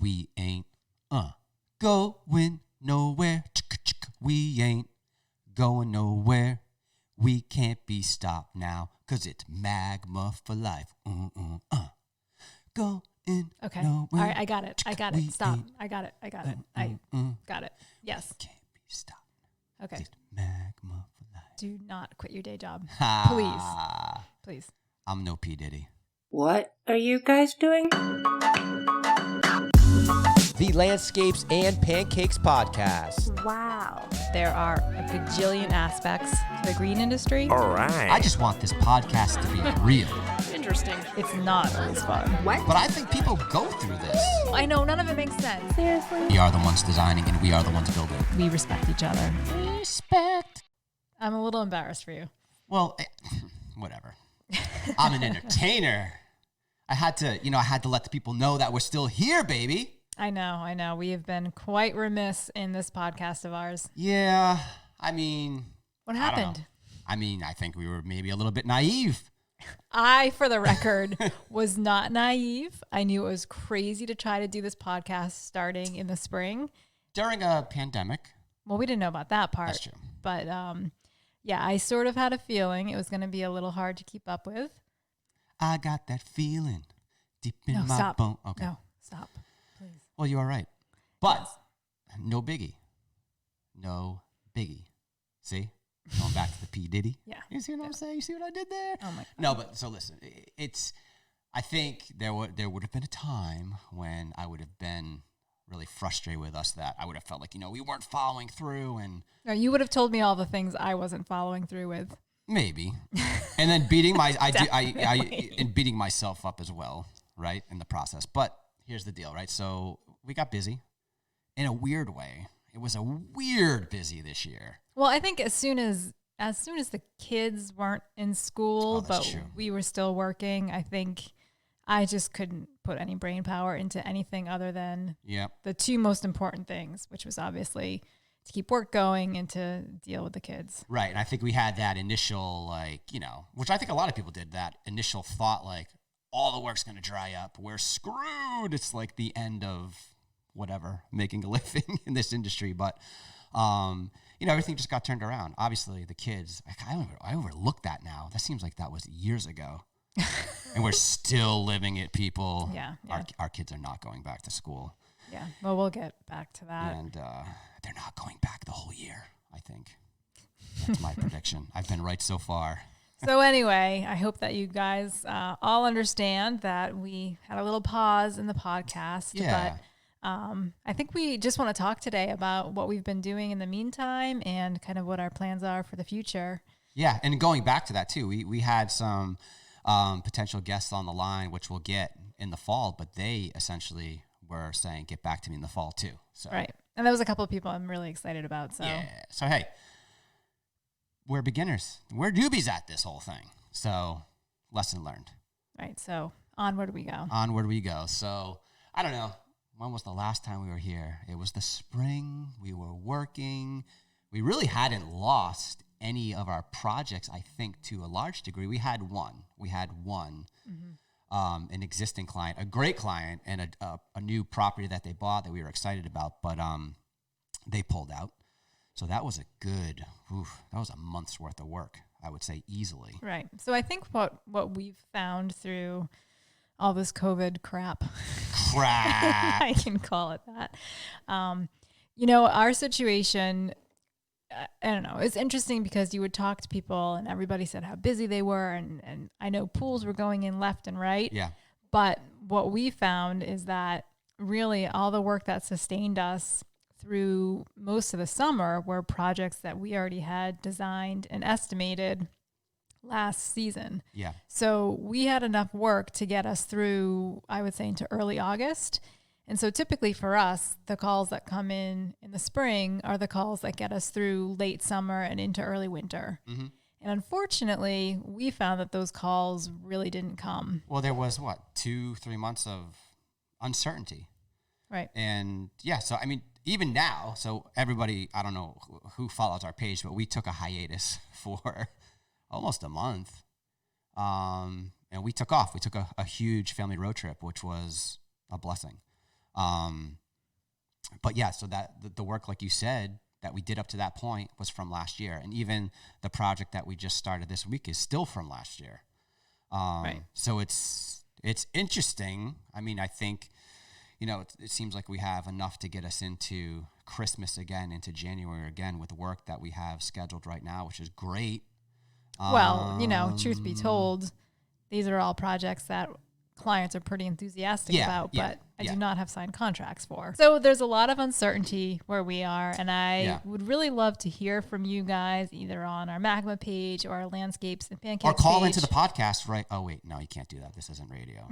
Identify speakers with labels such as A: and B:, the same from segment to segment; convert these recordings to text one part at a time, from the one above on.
A: we ain't going nowhere. We ain't going nowhere. We can't be stopped now, 'cause it's magma for life. Going
B: Okay.
A: nowhere.
B: All right, I got it. Stop. I got it. I got it. Yes.
A: Can't be stopped.
B: Okay.
A: It's magma for life.
B: Do not quit your day job.
A: Ha.
B: Please.
A: I'm no P. Diddy.
C: What are you guys doing?
D: The Landscapes and Pancakes podcast.
C: Wow.
B: There are a gajillion aspects to the green industry.
D: All right.
A: I just want this podcast to be real.
C: Interesting.
B: It's not always fun.
C: What?
A: But I think people go through this.
B: I know, none of it makes sense.
C: Seriously?
A: We are the ones designing and we are the ones building.
B: We respect each other.
A: Respect.
B: I'm a little embarrassed for you.
A: Well, whatever. I'm an entertainer. I had to let the people know that we're still here, baby.
B: I know. We have been quite remiss in this podcast of ours.
A: Yeah, I mean...
B: What
A: I don't
B: happened?
A: know. I think we were maybe a little bit naive.
B: I, for the record, was not naive. I knew it was crazy to try to do this podcast starting in the spring.
A: During a pandemic.
B: Well, we didn't know about that part.
A: That's true.
B: But yeah, I sort of had a feeling it was going to be a little hard to keep up with.
A: I got that feeling deep in
B: No,
A: my
B: stop.
A: bone. Okay.
B: No, stop, please.
A: Well, you are right. But no biggie. No biggie. See? Going back to the P. Diddy.
B: Yeah.
A: You see what I'm saying? You see what I did there?
B: Oh, my God.
A: No, but so listen. I think there would have been a time when I would have been really frustrated with us, that I would have felt like, we weren't following through, and
B: No, you would have told me all the things I wasn't following through with.
A: maybe. And then beating
B: Definitely.
A: and beating myself up as well, right, in the process. But here's the deal, right? So we got busy in a weird way. It was a weird busy this year.
B: Well, I think as soon as the kids weren't in school,
A: that's
B: but
A: true.
B: we were still working, I think I just couldn't put any brain power into anything other than
A: Yep.
B: the two most important things, which was obviously to keep work going and to deal with the kids.
A: Right. And I think we had that initial, which I think a lot of people did, that initial thought, like, all the work's going to dry up. We're screwed. It's like the end of whatever, making a living in this industry. But, everything just got turned around. Obviously, the kids, I overlook that now. That seems like that was years ago. And we're still living it, people.
B: Yeah.
A: Our kids are not going back to school.
B: Yeah. Well, we'll get back to that.
A: And they're not going back the whole year, I think. That's my prediction. I've been right so far.
B: So anyway, I hope that you guys all understand that we had a little pause in the podcast.
A: Yeah.
B: But I think we just want to talk today about what we've been doing in the meantime and kind of what our plans are for the future.
A: Yeah, and going back to that too, we had some potential guests on the line, which we'll get in the fall, but they essentially were saying, get back to me in the fall too. So
B: Right. And there was a couple of people I'm really excited about. So
A: yeah. So hey, we're beginners. We're newbies at this whole thing. So lesson learned.
B: Right. So onward we go.
A: Onward we go. So I don't know. When was the last time we were here? It was the spring. We were working. We really hadn't lost any of our projects, I think, to a large degree. We had one. An existing client, a great client, and a new property that they bought that we were excited about, but they pulled out. So that was that was a month's worth of work, I would say, easily.
B: Right. So I think what we've found through all this COVID crap, I can call it that. Our situation, I don't know. It's interesting because you would talk to people and everybody said how busy they were. And I know pools were going in left and right.
A: Yeah.
B: But what we found is that really all the work that sustained us through most of the summer were projects that we already had designed and estimated last season.
A: Yeah.
B: So we had enough work to get us through, I would say, into early August. And so typically for us, the calls that come in the spring are the calls that get us through late summer and into early winter. Mm-hmm. And unfortunately, we found that those calls really didn't come.
A: Well, there was 2-3 months of uncertainty.
B: Right.
A: And yeah, so I mean, even now, so everybody, I don't know who follows our page, but we took a hiatus for almost a month. And we took off. We took a huge family road trip, which was a blessing. But yeah, so that the work, like you said, that we did up to that point was from last year. And even the project that we just started this week is still from last year.
B: Right.
A: So it's interesting. I mean, I think, it seems like we have enough to get us into Christmas again, into January again, with the work that we have scheduled right now, which is great.
B: Well, truth be told, these are all projects that clients are pretty enthusiastic about, but I do not have signed contracts for. So there's a lot of uncertainty where we are, and I would really love to hear from you guys either on our Magma page or our Landscapes and Pancakes
A: or call
B: page.
A: into the podcast, right? Oh, wait, no, you can't do that. This isn't radio.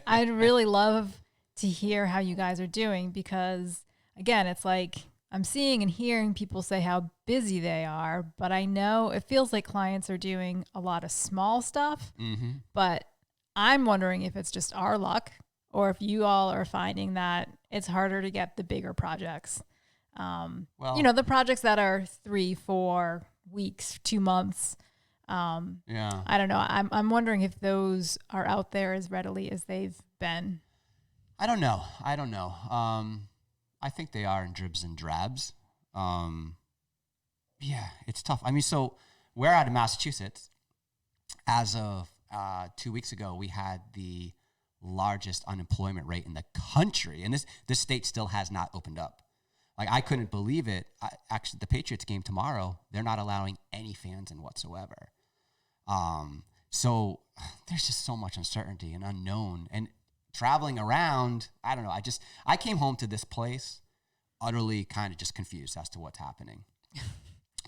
B: I'd really love to hear how you guys are doing because, again, it's like I'm seeing and hearing people say how busy they are, but I know it feels like clients are doing a lot of small stuff, but I'm wondering if it's just our luck or if you all are finding that it's harder to get the bigger projects. The projects that are 3-4 weeks, 2 months. I don't know. I'm wondering if those are out there as readily as they've been.
A: I don't know. I think they are in dribs and drabs. It's tough. I mean, so we're out of Massachusetts. As of 2 weeks ago, we had the largest unemployment rate in the country, and this state still has not opened up. Like, I couldn't believe it. Actually, the Patriots game tomorrow, they're not allowing any fans in whatsoever. So there's just so much uncertainty and unknown, and traveling around. I don't know. I came home to this place utterly kind of just confused as to what's happening.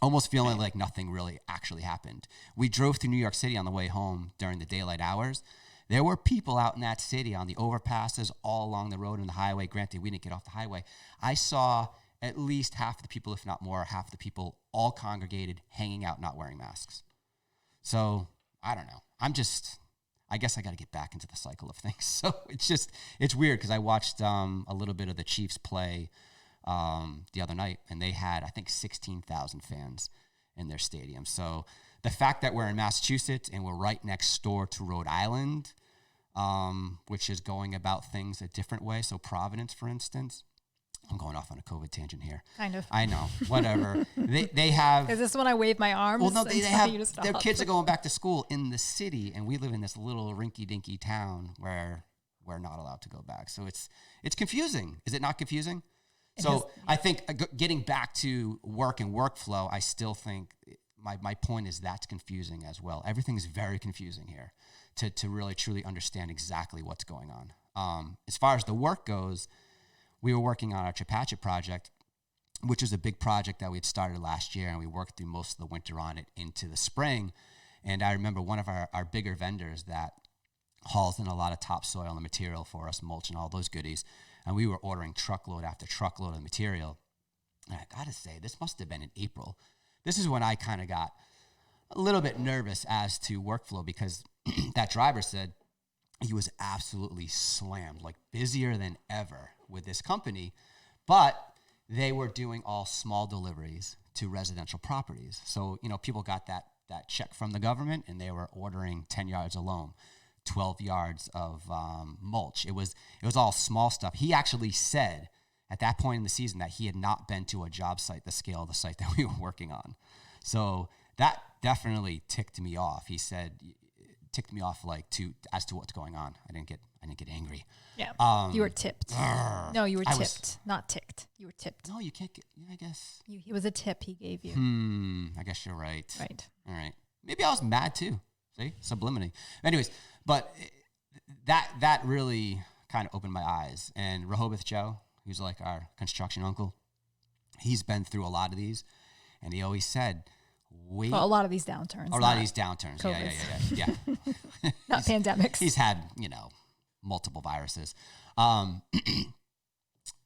A: Almost feeling like nothing really actually happened. We drove through New York City on the way home during the daylight hours. There were people out in that city on the overpasses, all along the road and the highway. Granted, we didn't get off the highway. I saw at least half the people, if not more, half the people all congregated, hanging out, not wearing masks. So I don't know. I guess I got to get back into the cycle of things. So it's weird because I watched a little bit of the Chiefs play the other night, and they had, I think, 16,000 fans in their stadium. So the fact that we're in Massachusetts and we're right next door to Rhode Island, which is going about things a different way. So Providence, for instance, I'm going off on a COVID tangent here.
B: Kind of.
A: I know, whatever. they have.
B: Is this when I wave my arms?
A: Well, no, they have. Their kids are going back to school in the city, and we live in this little rinky-dinky town where we're not allowed to go back. So it's confusing. Is it not confusing? So I think getting back to work and workflow, I still think my point is that's confusing as well. Everything is very confusing here to really truly understand exactly what's going on. As far as the work goes, we were working on our Chepachet project, which is a big project that we had started last year, and we worked through most of the winter on it into the spring. And I remember one of our bigger vendors that hauls in a lot of topsoil and material for us, mulch and all those goodies. And we were ordering truckload after truckload of material. And I got to say, this must have been in April. This is when I kind of got a little bit nervous as to workflow because that driver said he was absolutely slammed, like busier than ever with this company. But they were doing all small deliveries to residential properties. So, people got that check from the government, and they were ordering 10 yards of loam, 12 yards of mulch. It was all small stuff. He actually said at that point in the season that he had not been to a job site the scale of the site that we were working on. So that definitely ticked me off. He said ticked me off as to what's going on. I didn't get angry.
B: Yeah. You were tipped. No, you were tipped, not ticked. You were tipped.
A: No, you can't get, I guess.
B: It was a tip he gave you.
A: I guess you're right.
B: Right.
A: All right. Maybe I was mad too. See? Subliminity. Anyways, but that really kind of opened my eyes. And Rehoboth Joe, who's like our construction uncle, he's been through a lot of these. And he always said, wait.
B: Well, a lot of these downturns.
A: A lot of these downturns. Yeah.
B: Not pandemics.
A: He's had, multiple viruses.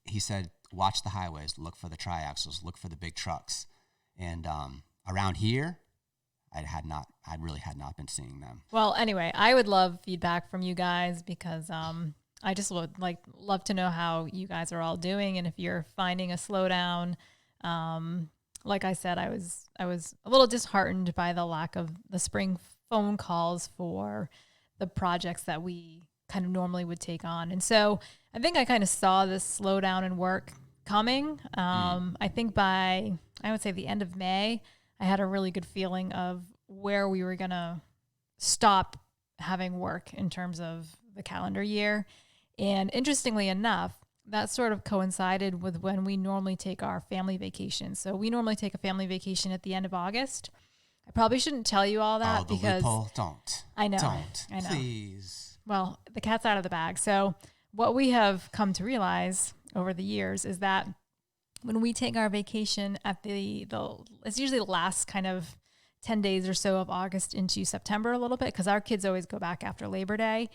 A: He said, watch the highways, look for the triaxles, look for the big trucks. And around here, I really had not been seeing them.
B: Well, anyway, I would love feedback from you guys because I just would love to know how you guys are all doing and if you're finding a slowdown. Like I said, I was a little disheartened by the lack of the spring phone calls for the projects that we kind of normally would take on. And so I think I kind of saw this slowdown in work coming. I think by, I would say the end of May, I had a really good feeling of where we were going to stop having work in terms of the calendar year. And interestingly enough, that sort of coincided with when we normally take our family vacation. So we normally take a family vacation at the end of August. I probably shouldn't tell you all that because
A: don't.
B: I know.
A: Don't. Please.
B: Well, the cat's out of the bag. So what we have come to realize over the years is that when we take our vacation at it's usually the last kind of 10 days or so of August into September a little bit, because our kids always go back after Labor Day.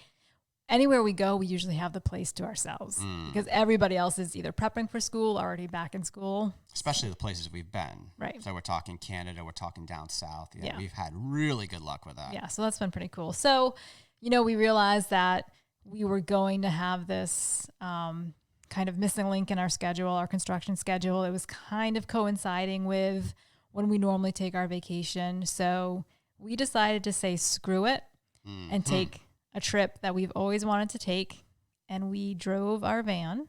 B: Anywhere we go, we usually have the place to ourselves because everybody else is either prepping for school, already back in school.
A: Especially the places we've been.
B: Right.
A: So we're talking Canada, we're talking down south. Yeah. We've had really good luck with that.
B: Yeah, so that's been pretty cool. So, we realized that we were going to have this kind of missing link in our schedule, our construction schedule. It was kind of coinciding with when we normally take our vacation. So we decided to say screw it and take a trip that we've always wanted to take. And we drove our van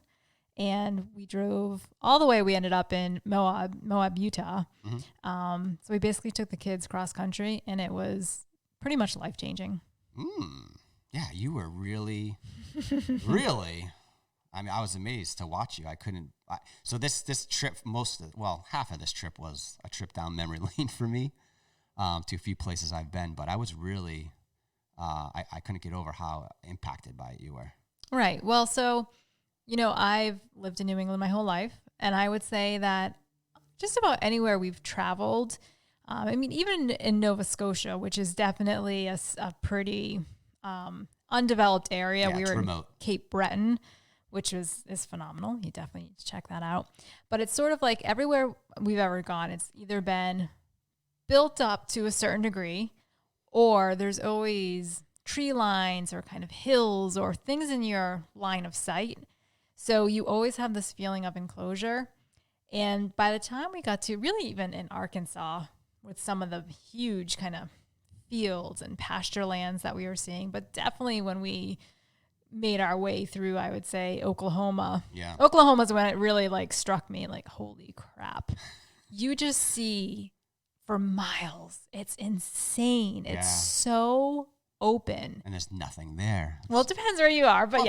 B: and we drove all the way. We ended up in Moab, Utah. So we basically took the kids cross country and it was pretty much life-changing.
A: Yeah, you were really, really. I mean, I was amazed to watch you. So this trip, half of this trip was a trip down memory lane for me, to a few places I've been. But I was really, I couldn't get over how impacted by it you were.
B: Right. Well, so, I've lived in New England my whole life, and I would say that just about anywhere we've traveled, even in Nova Scotia, which is definitely a pretty undeveloped area.
A: Yeah,
B: we were
A: remote.
B: in Cape Breton, which is phenomenal. You definitely need to check that out. But it's sort of like everywhere we've ever gone, it's either been built up to a certain degree, or there's always tree lines or kind of hills or things in your line of sight. So you always have this feeling of enclosure. And by the time we got to really even in Arkansas with some of the huge kind of fields and pasture lands that we were seeing, but definitely when we made our way through, I would say, Oklahoma.
A: Yeah.
B: Oklahoma's when it really struck me holy crap. You just see for miles. It's insane. Yeah. It's so open.
A: And there's nothing there.
B: Well, it depends where you are, but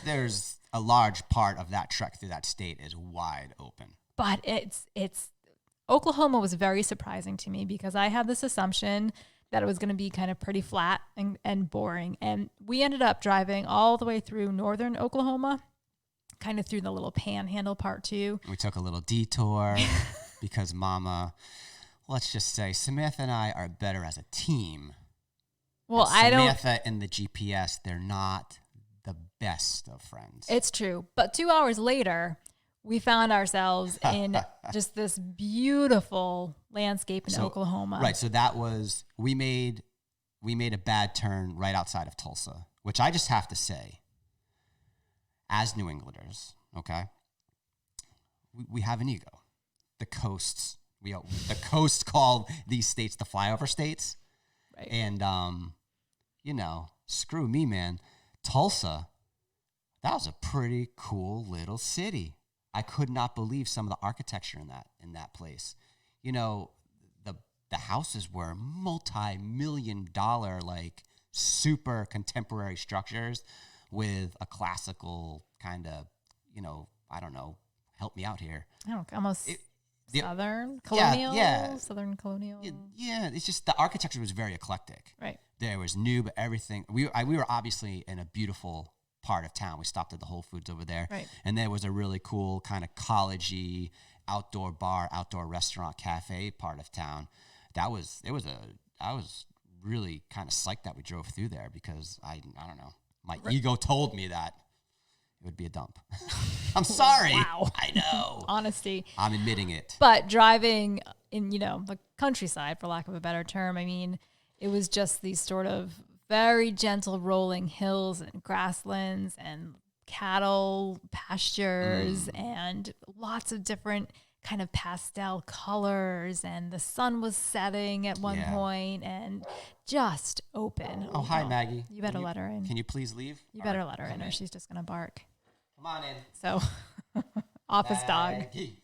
A: there's a large part of that trek through that state is wide open.
B: But it's Oklahoma was very surprising to me because I had this assumption that it was going to be kind of pretty flat and boring. And we ended up driving all the way through northern Oklahoma, kind of through the little panhandle part too.
A: We took a little detour because Mama, let's just say Samantha and I are better as a team.
B: Well,
A: Samantha and the GPS, they're not the best of friends.
B: It's true. But 2 hours later, we found ourselves in just this beautiful landscape in Oklahoma.
A: Right. So that was, we made a bad turn right outside of Tulsa, which I just have to say, as New Englanders, okay, we have an ego. The coast call these states the flyover states.
B: Right.
A: And, screw me, man. Tulsa, that was a pretty cool little city. I could not believe some of the architecture in that place. The houses were multi-million-dollar, super contemporary structures with a classical kind of, I don't know, help me out here.
B: Almost Southern colonial.
A: Yeah.
B: Southern colonial.
A: Yeah, it's just the architecture was very eclectic.
B: Right.
A: There was new, but everything. We were obviously in a beautiful part of town. We stopped at the Whole Foods over there.
B: Right.
A: And there was a really cool kind of college-y outdoor bar, outdoor restaurant, cafe part of town. I was really kind of psyched that we drove through there because I don't know. My ego told me that it would be a dump. I'm sorry.
B: Wow.
A: I know.
B: Honesty.
A: I'm admitting it.
B: But driving in, the countryside, for lack of a better term, it was just these sort of very gentle rolling hills and grasslands and cattle pastures and lots of different kind of pastel colors, and the sun was setting at one point and just open.
A: Oh, hi, Maggie.
B: You better let her in.
A: Can you please leave?
B: You better let her in or she's just going to bark.
A: Come on in.
B: So, office dog.
A: Maggie.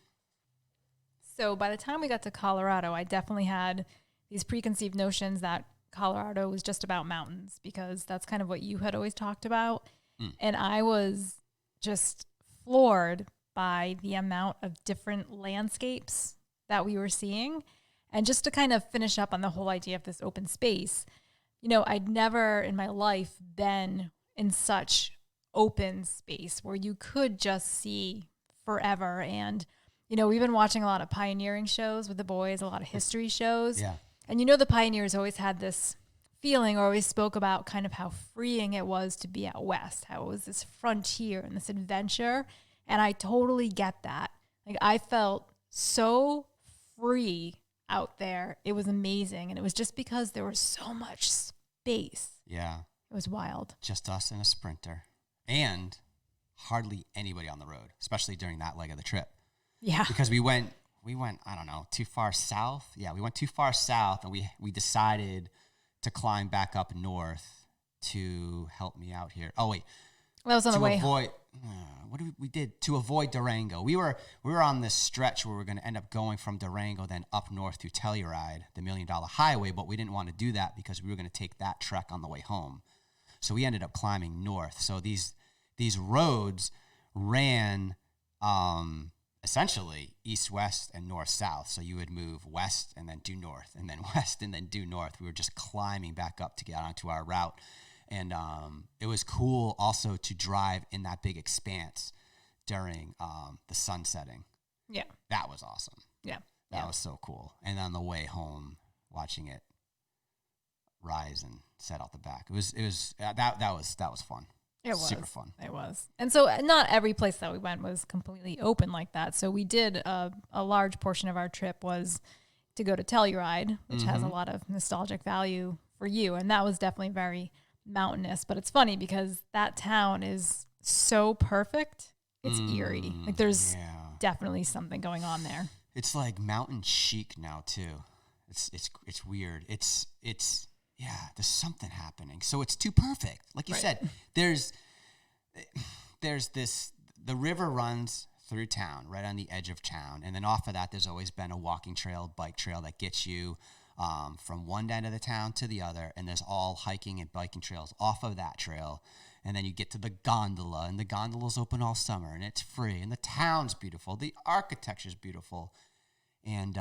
B: So by the time we got to Colorado, I definitely had these preconceived notions that Colorado was just about mountains because that's kind of what you had always talked about. And I was just floored by the amount of different landscapes that we were seeing. And just to kind of finish up on the whole idea of this open space, you know, I'd never in my life been in such open space where you could just see forever. And, you know, we've been watching a lot of pioneering shows with the boys, a lot of history shows.
A: Yeah.
B: And, you know, the pioneers always had this feeling or always spoke about kind of how freeing it was to be out west, how it was this frontier and this adventure. And I totally get that. Like, I felt so free out there. It was amazing. And it was just because there was so much space.
A: Yeah.
B: It was wild.
A: Just us and a Sprinter. And hardly anybody on the road, especially during that leg of the trip.
B: Yeah.
A: Because we went, I don't know, too far south. Yeah, we went too far south, and we decided to climb back up north to help me out here. Oh, wait.
B: Well, that was on the way home.
A: What did we did to avoid Durango? We were on this stretch where we were going to end up going from Durango then up north through Telluride, the $1 Million Highway, but we didn't want to do that because we were going to take that trek on the way home. So we ended up climbing north. So these roads ran essentially east-west and north-south. So you would move west and then due north, and then west and then due north. We were just climbing back up to get onto our route. And it was cool also to drive in that big expanse during the sun setting.
B: Yeah.
A: That was awesome.
B: Yeah.
A: That was so cool. And on the way home, watching it rise and set out the back. It was that was fun.
B: It was
A: super fun.
B: It was. And so not every place that we went was completely open like that. So we did a large portion of our trip was to go to Telluride, which has a lot of nostalgic value for you. And that was definitely very mountainous. But it's funny because that town is so perfect. It's eerie. Like there's definitely something going on there.
A: It's like mountain chic now too. It's weird. It's there's something happening. So it's too perfect. Like you said, there's this, the river runs through town, right on the edge of town. And then off of that, there's always been a walking trail, bike trail that gets you from one end of the town to the other. And there's all hiking and biking trails off of that trail. And then you get to the gondola, and the gondola's open all summer, and it's free. And the town's beautiful. The architecture's beautiful. And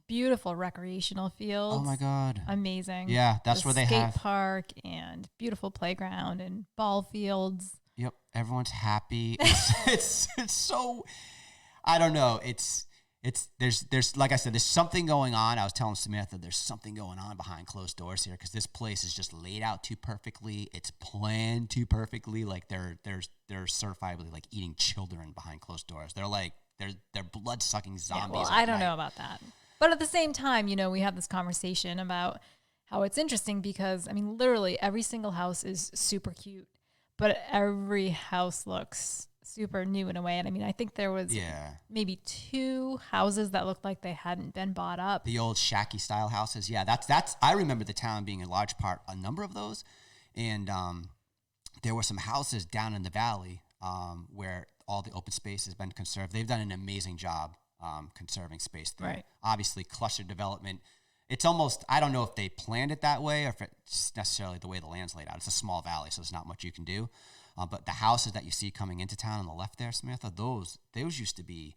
B: beautiful recreational fields.
A: Oh my God,
B: amazing!
A: Yeah, that's where they have
B: skate park and beautiful playground and ball fields.
A: Yep, everyone's happy. It's so, I don't know. It's there's like I said, there's something going on. I was telling Samantha there's something going on behind closed doors here because this place is just laid out too perfectly. It's planned too perfectly. Like they're certifiably like eating children behind closed doors. They're like. They're blood-sucking zombies.
B: Yeah, well, I don't know about that. But at the same time, you know, we have this conversation about how it's interesting because, I mean, literally every single house is super cute, but every house looks super new in a way. And I mean, I think there was maybe 2 houses that looked like they hadn't been bought up.
A: The old shacky style houses. Yeah, that's I remember the town being in large part a number of those. And there were some houses down in the valley where all the open space has been conserved. They've done an amazing job conserving space there.
B: Right.
A: Obviously, cluster development. It's almost, I don't know if they planned it that way or if it's necessarily the way the land's laid out. It's a small valley, so there's not much you can do. But the houses that you see coming into town on the left there, Samantha, those used to be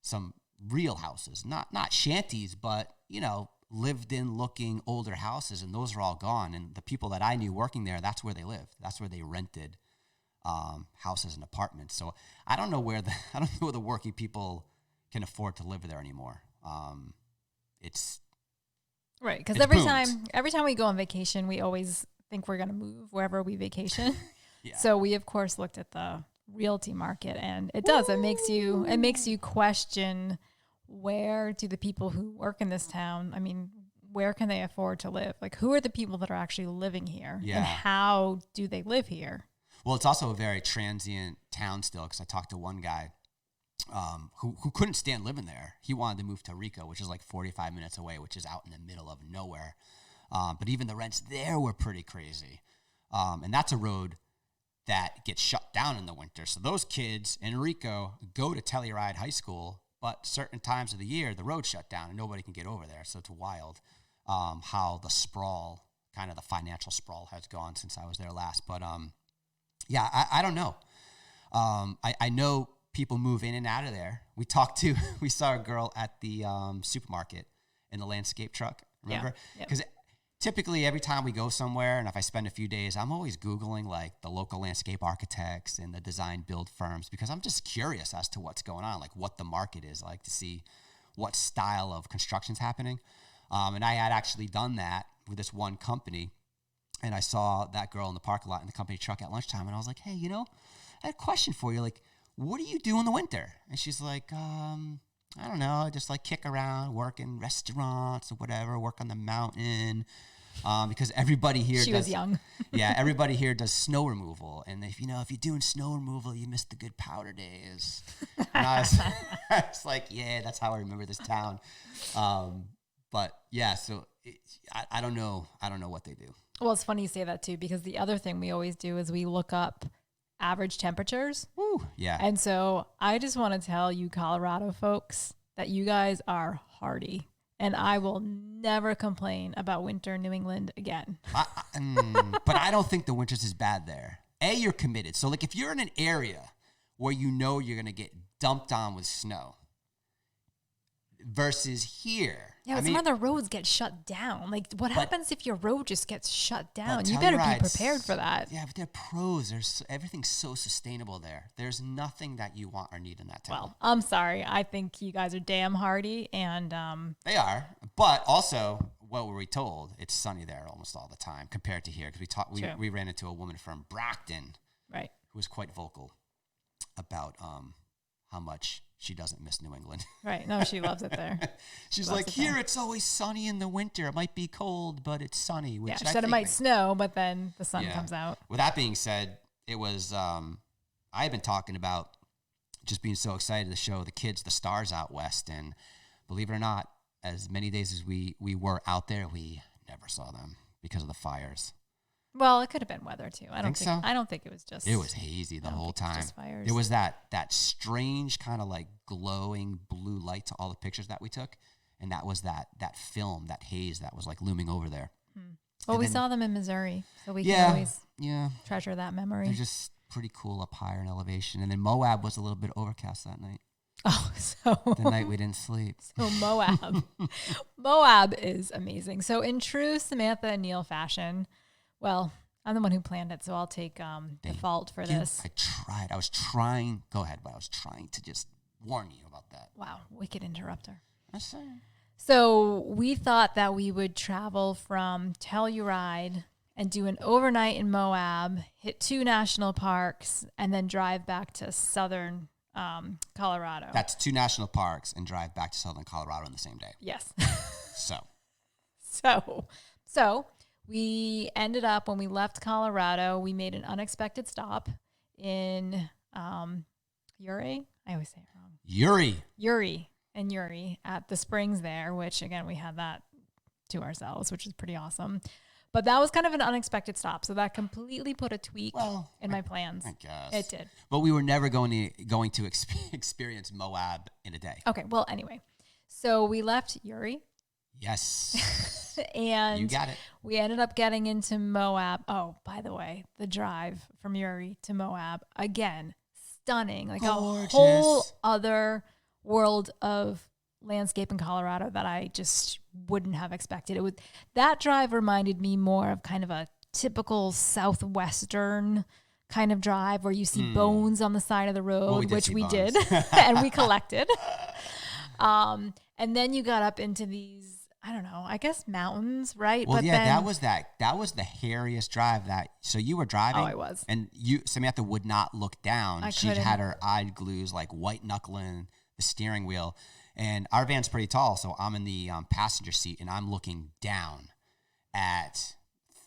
A: some real houses. Not shanties, but, you know, lived-in looking older houses, and those are all gone. And the people that I knew working there, that's where they lived. That's where they rented houses and apartments. So I don't know where the working people can afford to live there anymore. It's
B: right, because every time we go on vacation, we always think we're going to move wherever we vacation. So we of course looked at the realty market, and it does. It makes you question, where do the people who work in this town? I mean, where can they afford to live? Like, who are the people that are actually living here, and how do they live here?
A: Well, it's also a very transient town still, because I talked to one guy who couldn't stand living there. He wanted to move to Rico, which is like 45 minutes away, which is out in the middle of nowhere. But even the rents there were pretty crazy. And that's a road that gets shut down in the winter. So those kids in Rico go to Telluride High School, but certain times of the year, the road's shut down and nobody can get over there. So it's wild how the sprawl, kind of the financial sprawl has gone since I was there last. But yeah, I don't know. I know people move in and out of there. We saw a girl at the supermarket in the landscape truck, remember? Because typically every time we go somewhere, and if I spend a few days, I'm always Googling like the local landscape architects and the design build firms, because I'm just curious as to what's going on, like what the market is like, to see what style of construction's happening. And I had actually done that with this one company, and I saw that girl in the parking lot in the company truck at lunchtime, and I was like, hey, I had a question for you. Like, what do you do in the winter? And she's like, I don't know, I just like kick around, work in restaurants or whatever, work on the mountain. Because everybody here
B: she was young.
A: Yeah, everybody here does snow removal. And if you're doing snow removal, you miss the good powder days. And I was like, yeah, that's how I remember this town. But yeah, so I don't know. I don't know what they do.
B: Well, it's funny you say that too, because the other thing we always do is we look up average temperatures.
A: Woo, yeah.
B: And so I just want to tell you Colorado folks that you guys are hardy, and I will never complain about winter in New England again.
A: But I don't think the winter's as bad there. You're committed. So like if you're in an area where you're going to get dumped on with snow versus here.
B: Yeah, but some other roads get shut down. Like, what happens if your road just gets shut down? You better be prepared for that.
A: Yeah, but they're pros. Everything's so sustainable there. There's nothing that you want or need in that town.
B: Well, I'm sorry. I think you guys are damn hardy, and
A: they are. But also, what were we told? It's sunny there almost all the time compared to here. Because we ran into a woman from Brockton,
B: right,
A: who was quite vocal about how much she doesn't miss New England.
B: Right. No, she loves it there.
A: She's like, here it's always sunny in the winter. It might be cold, but it's sunny. Which
B: she said it might snow, but then the sun comes out.
A: With that being said, it was, I had been talking about just being so excited to show the kids the stars out west. And believe it or not, as many days as we were out there, we never saw them because of the fires.
B: Well, it could have been weather too. I don't think it was just.
A: It was hazy the whole time. It was that strange kind of like glowing blue light to all the pictures that we took, and that was that film, that haze that was like looming over there.
B: Well, we saw them in Missouri, so we can always treasure that memory.
A: They're just pretty cool up higher in elevation, and then Moab was a little bit overcast that night.
B: Oh, so
A: the night we didn't sleep.
B: So Moab is amazing. So in true Samantha and Neil fashion. Well, I'm the one who planned it, so I'll take the fault for this.
A: I was trying. Go ahead, but I was trying to just warn you about that.
B: Wow, wicked interrupter.
A: I'm sorry.
B: So we thought that we would travel from Telluride and do an overnight in Moab, hit 2 national parks, and then drive back to southern Colorado.
A: That's 2 national parks and drive back to southern Colorado in the same day.
B: Yes. So we ended up, when we left Colorado, we made an unexpected stop in Uri. I always say it wrong. Uri at the springs there, which again, we had that to ourselves, which is pretty awesome. But that was kind of an unexpected stop. So that completely put a tweak in my plans.
A: I guess.
B: It did.
A: But we were never going to experience Moab in a day.
B: Okay. Well, anyway, so we left Uri.
A: Yes.
B: And
A: you got it.
B: We ended up getting into Moab. Oh, by the way, the drive from Uri to Moab, again, stunning. Like
A: gorgeous.
B: A whole other world of landscape in Colorado that I just wouldn't have expected. That drive reminded me more of kind of a typical Southwestern kind of drive where you see bones on the side of the road, which we did and we collected. And then you got up into these, I don't know, I guess mountains, right?
A: Well, that was the hairiest drive so you were driving.
B: Oh, I was.
A: And Samantha would not look down. She had her eye glues like white knuckling the steering wheel. And our van's pretty tall, so I'm in the passenger seat and I'm looking down at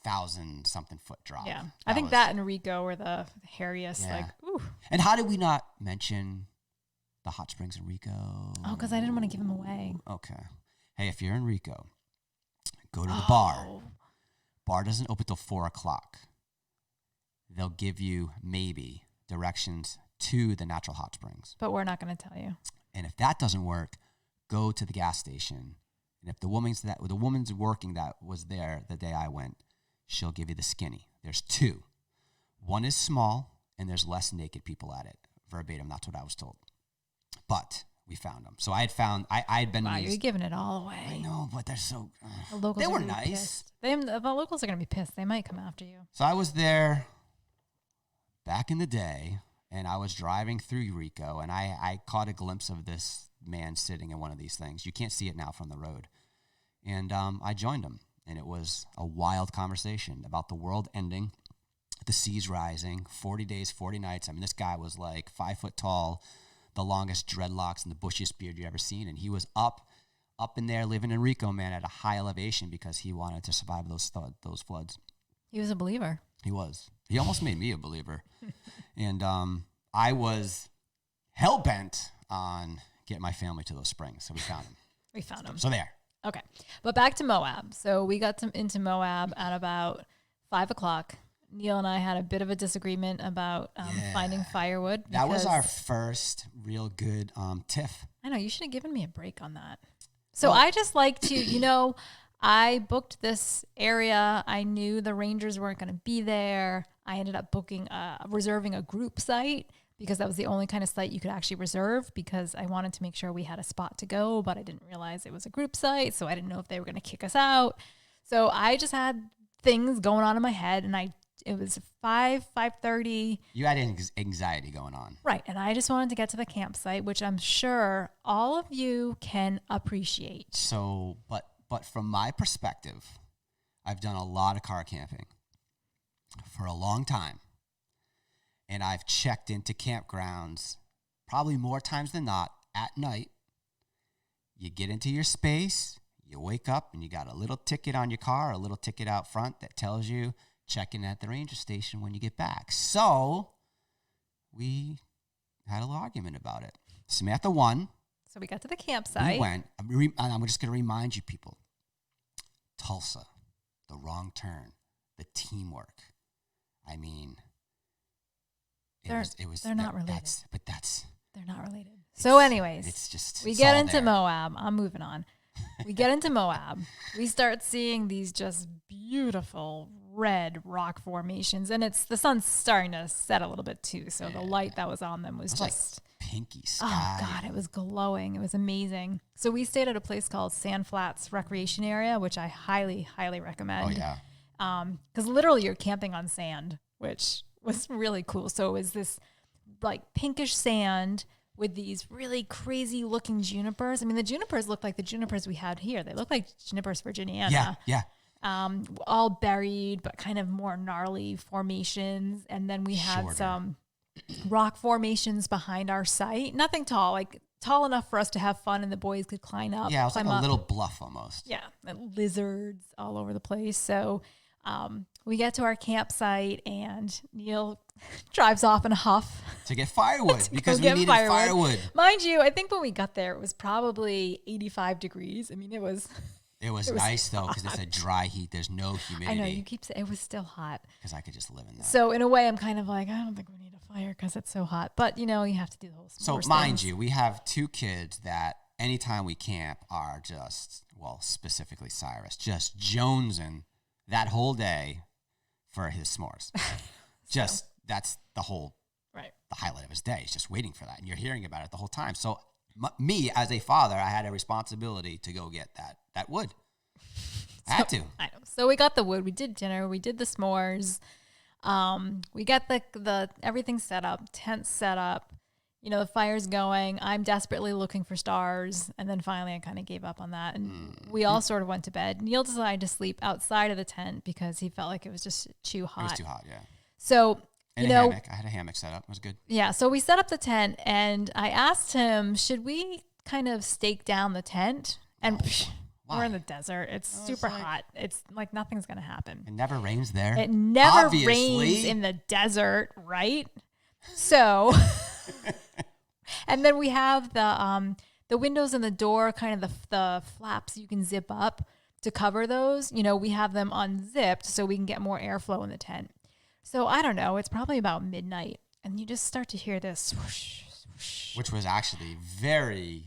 A: 1,000-something foot drop.
B: Yeah. I think that and Rico were the hairiest, ooh.
A: And how did we not mention the hot springs in Rico?
B: Oh, because I didn't want to give them away.
A: Okay. Hey, if you're in Rico, go to the bar. Bar doesn't open till 4:00. they'll give you maybe directions to the natural hot springs.
B: But we're not going to tell you.
A: And if that doesn't work, go to the gas station. And if the woman's working that was there the day I went, she'll give you the skinny. There's 2. One is small, and there's less naked people at it. Verbatim, that's what I was told. But we found them. So I had been.
B: Wow,
A: to these,
B: you're giving it all away.
A: I know, but they're so.
B: The locals
A: they
B: are
A: were
B: gonna be
A: nice.
B: pissed. The locals are going to be pissed. They might come after you.
A: So I was there back in the day, and I was driving through Eureka, and I caught a glimpse of this man sitting in one of these things. You can't see it now from the road. And I joined him, and it was a wild conversation about the world ending, the seas rising, 40 days, 40 nights. I mean, this guy was like 5 foot tall, the longest dreadlocks and the bushiest beard you ever seen, and he was up in there living in Rico, man, at a high elevation because he wanted to survive those floods.
B: He was a believer.
A: He was. He almost made me a believer. And I was hell-bent on getting my family to those springs, so we found them.
B: We found him.
A: So there.
B: Okay. But back to Moab. So we got into Moab at about 5 o'clock. Neil and I had a bit of a disagreement about finding firewood.
A: That was our first real good tiff.
B: I know. You should have given me a break on that. So I just like to, I booked this area. I knew the Rangers weren't going to be there. I ended up reserving a group site because that was the only kind of site you could actually reserve because I wanted to make sure we had a spot to go, but I didn't realize it was a group site. So I didn't know if they were going to kick us out. So I just had things going on in my head, and it was 5:30.
A: You had anxiety going on.
B: Right. And I just wanted to get to the campsite, which I'm sure all of you can appreciate.
A: So, but from my perspective, I've done a lot of car camping for a long time. And I've checked into campgrounds probably more times than not at night. You get into your space, you wake up, and you got a little ticket on your car, a little ticket out front that tells you check in at the ranger station when you get back. So we had a little argument about it. Samantha won.
B: So we got to the campsite.
A: We went. I'm just going to remind you people. Tulsa, the wrong turn, the teamwork. I mean,
B: they're not related. They're not related. So anyways, we get into Moab. I'm moving on. We get into Moab. We start seeing these just beautiful red rock formations, and the sun's starting to set a little bit too. So the light that was on them was just
A: like pinky sky.
B: Oh God, it was glowing. It was amazing. So we stayed at a place called Sand Flats Recreation Area, which I highly, highly recommend.
A: Oh yeah.
B: Because literally you're camping on sand, which was really cool. So it was this like pinkish sand with these really crazy looking junipers. I mean, the junipers look like the junipers we had here. They look like Junipers virginiana.
A: Yeah.
B: All buried, but kind of more gnarly formations. And then we had some rock formations behind our site. Nothing tall, like tall enough for us to have fun and the boys could climb up.
A: Yeah, it was like a little bluff almost.
B: Yeah, and lizards all over the place. So we get to our campsite and Neil drives off in a huff.
A: To get firewood because we needed firewood.
B: Mind you, I think when we got there, it was probably 85 degrees. I mean, it was
A: nice though because it's a dry heat. There's no humidity.
B: I know, you keep saying it was still hot.
A: Because I could just live in that.
B: So in a way, I'm kind of like, I don't think we need a fire because it's so hot. But, you have to do the whole
A: So mind you, we have 2 kids that anytime we camp are just, well, specifically Cyrus, just jonesing that whole day for his s'mores. That's the whole,
B: right,
A: the highlight of his day. He's just waiting for that. And you're hearing about it the whole time. So me as a father, I had a responsibility to go get that wood. I had to.
B: I know. So we got the wood. We did dinner. We did the s'mores. We got the everything set up, tent set up. The fire's going. I'm desperately looking for stars. And then finally I kind of gave up on that. And we all sort of went to bed. Neil decided to sleep outside of the tent because he felt like it was just too hot.
A: It was too hot, yeah.
B: So,
A: and a hammock. I had a hammock set up. It was good.
B: Yeah. So we set up the tent and I asked him, should we kind of stake down the tent? And we're in the desert. It's super hot. It's like nothing's going to happen.
A: It never rains there.
B: It never rains in the desert, right? So, and then we have the windows and the door, kind of the flaps you can zip up to cover those. We have them unzipped so we can get more airflow in the tent. So I don't know. It's probably about midnight, and you just start to hear this swoosh, swoosh.
A: Which was actually very.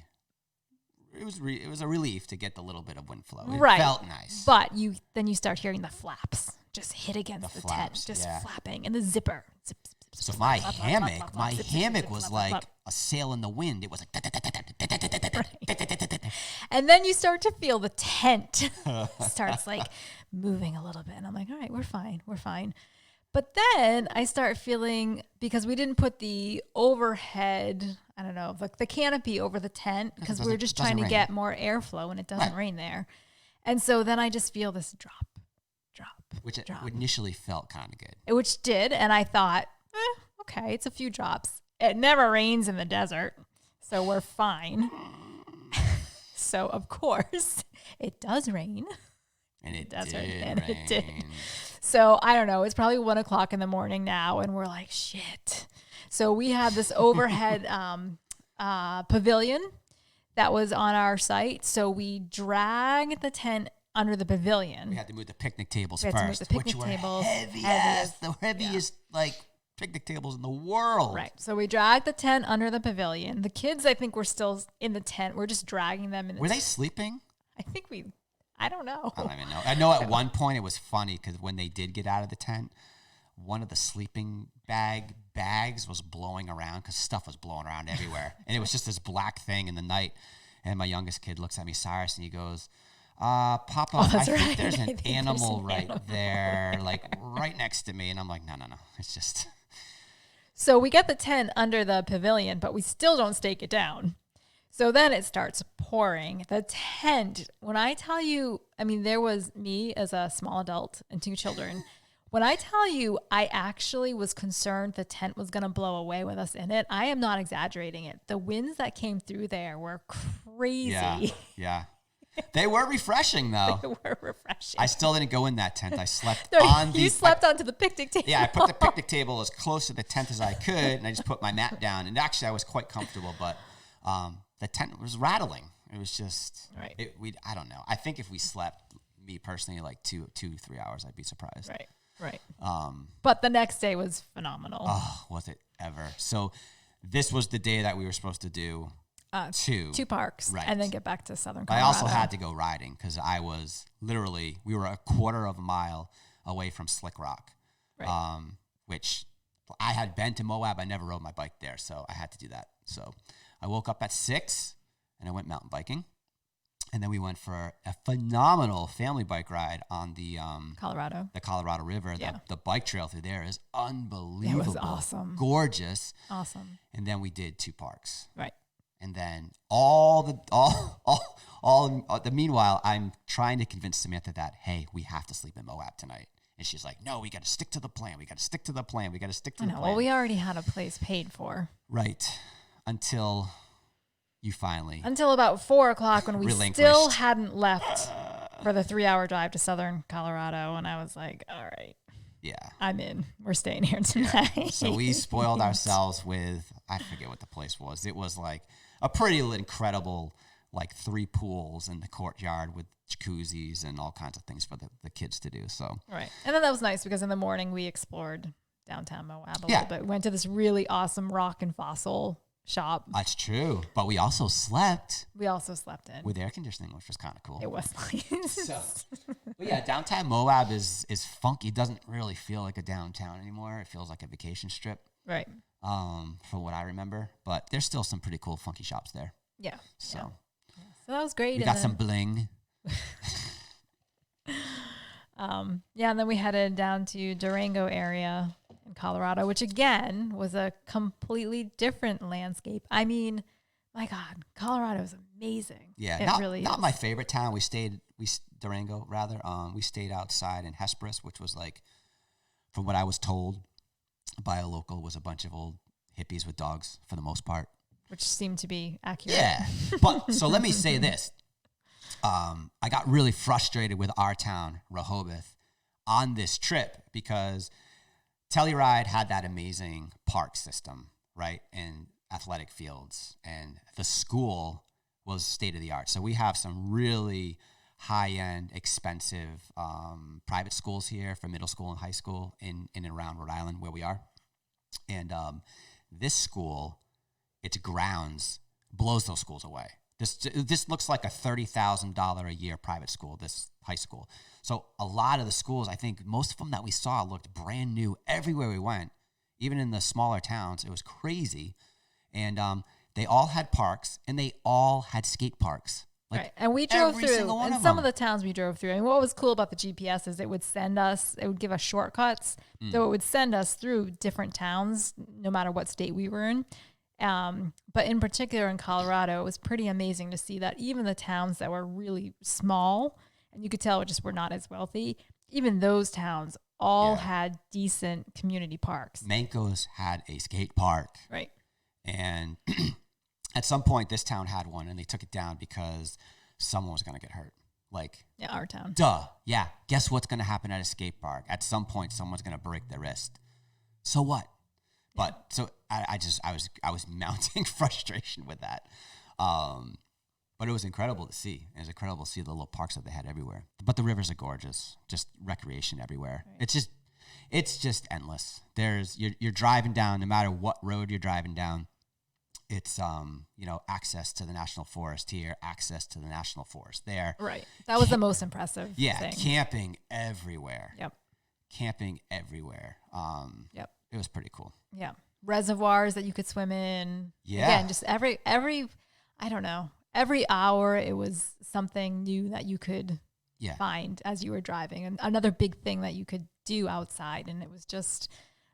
A: It was a relief to get the little bit of wind flow. It felt nice.
B: But then you start hearing the flaps just hit against the
A: flaps,
B: tent, just flapping, and the zipper. Zip, zip, zip,
A: So
B: zip,
A: my
B: flap, flap,
A: hammock,
B: flap, flap,
A: my
B: flap, zip, zip,
A: hammock
B: zip,
A: was
B: flap,
A: like
B: flap.
A: a sail in the wind. It was like.
B: And then you start to feel the tent starts like moving a little bit. And I'm like, all right, we're fine. But then I start feeling, because we didn't put the overhead, I don't know, like the canopy over the tent, because we were just trying to get more airflow, and it doesn't rain there. And so then I just feel this drop.
A: Which initially felt kind of good.
B: Which did. And I thought, okay, it's a few drops. It never rains in the desert, so we're fine. So, of course, it does rain.
A: And it
B: desert,
A: did
B: and
A: rain.
B: it did. So, I don't know. It's probably 1 o'clock in the morning now, and we're like, shit. So, we had this overhead pavilion that was on our site. So, we dragged the tent under the pavilion.
A: We had to move the picnic tables
B: We had to move
A: first,
B: the picnic
A: which were
B: tables,
A: the heaviest like picnic tables in the world.
B: Right. So we dragged the tent under the pavilion. The kids, I think, were still in the tent. We're just dragging them in.
A: Were they sleeping?
B: I don't know.
A: I don't even know. I know at one point it was funny because when they did get out of the tent, one of the sleeping bags was blowing around because stuff was blowing around everywhere. And it was just this black thing in the night. And my youngest kid looks at me, Cyrus, and he goes, Papa, I think there's an animal right there, like right next to me. And I'm like, no. It's just.
B: So we get the tent under the pavilion, but we still don't stake it down. So then it starts pouring. The tent, when I tell you, I mean, there was me as a small adult and 2 children. When I tell you I actually was concerned the tent was going to blow away with us in it, I am not exaggerating it. The winds that came through there were crazy.
A: Yeah. They were refreshing, though.
B: They were refreshing.
A: I still didn't go in that tent. I slept on the...
B: You slept onto the picnic table.
A: Yeah, I put the picnic table as close to the tent as I could, and I just put my mat down. And actually, I was quite comfortable, but the tent was rattling. It was just...
B: Right.
A: I don't know. I think if we slept, me personally, like 2, 3 hours, I'd be surprised.
B: Right. But the next day was phenomenal.
A: Oh, was it ever. So this was the day that we were supposed to do... two
B: parks,
A: right,
B: and then get back to Southern Colorado.
A: I also had to go riding because I was literally, we were a quarter of a mile away from Slick Rock,
B: right.
A: Which I had been to Moab. I never rode my bike there, so I had to do that. So I woke up at 6 and I went mountain biking, and then we went for a phenomenal family bike ride on the Colorado River.
B: Yeah.
A: The bike trail through there is unbelievable.
B: It was awesome,
A: gorgeous,
B: awesome.
A: And then we did 2 parks,
B: right.
A: And then meanwhile, I'm trying to convince Samantha that, hey, we have to sleep in Moab tonight. And she's like, no, we got to stick to the plan. We got to stick to the plan.
B: Well, we already had a place paid for.
A: Right. Until you finally.
B: Until about 4 o'clock when we
A: relinquished.
B: Still hadn't left for the 3-hour drive to Southern Colorado. And I was like, all right.
A: Yeah.
B: I'm in. We're staying here tonight.
A: Yeah. So we spoiled ourselves with, I forget what the place was. It was like a pretty incredible, like 3 pools in the courtyard with jacuzzis and all kinds of things for the kids to do. So
B: right. And then that was nice because in the morning we explored downtown Moab a little bit. We went to this really awesome rock and fossil shop.
A: That's true. But we also slept.
B: We also slept in.
A: With air conditioning, which was kind of cool.
B: It was nice.
A: But yeah, downtown Moab is funky. It doesn't really feel like a downtown anymore. It feels like a vacation strip.
B: Right.
A: From what I remember. But there's still some pretty cool funky shops there.
B: Yeah.
A: So,
B: yeah. So that was great.
A: We got some bling.
B: Yeah, and then we headed down to Durango area in Colorado, which again was a completely different landscape. I mean, my God, Colorado is amazing.
A: Yeah,
B: it
A: not my favorite town. Durango rather. We stayed outside in Hesperus, which was like, from what I was told by a local, was a bunch of old hippies with dogs for the most part.
B: Which seemed to be accurate.
A: Yeah, but so let me say this. I got really frustrated with our town, Rehoboth, on this trip because Telluride had that amazing park system, right, and athletic fields, and the school was state of the art. So we have some really high-end, expensive private schools here for middle school and high school in and around Rhode Island where we are. And this school, its grounds blows those schools away. This looks like a $30,000 a year private school, this high school. So a lot of the schools, I think most of them that we saw looked brand new everywhere we went, even in the smaller towns. It was crazy. And they all had parks, and they all had skate parks. Like
B: right. And we drove
A: every
B: through,
A: single one
B: and
A: of
B: some
A: them.
B: of the towns we drove through. And what was cool about the GPS is it would give us shortcuts. So it would send us through different towns, no matter what state we were in. But in particular in Colorado, it was pretty amazing to see that even the towns that were really small, and you could tell just were not as wealthy, even those towns all had decent community parks.
A: Mancos had a skate park.
B: Right.
A: And at some point, this town had one, and they took it down because someone was going to get hurt. Like,
B: Yeah, our town.
A: duh. Yeah. Guess what's going to happen at a skate park? At some point, someone's going to break their wrist. So what? But so I was mounting frustration with that. But it was incredible to see. It was incredible to see the little parks that they had everywhere. But the rivers are gorgeous. Just recreation everywhere. Right. It's just endless. You're driving down, no matter what road you're driving down. It's access to the national forest here, access to the national forest there.
B: Right. That was the most impressive
A: Yeah,
B: thing.
A: camping everywhere.
B: Yep.
A: Camping everywhere.
B: Yep.
A: It was pretty cool.
B: Yeah. Reservoirs that you could swim in.
A: Yeah.
B: Again, just every I don't know, every hour it was something new that you could find as you were driving. And another big thing that you could do outside. And it was just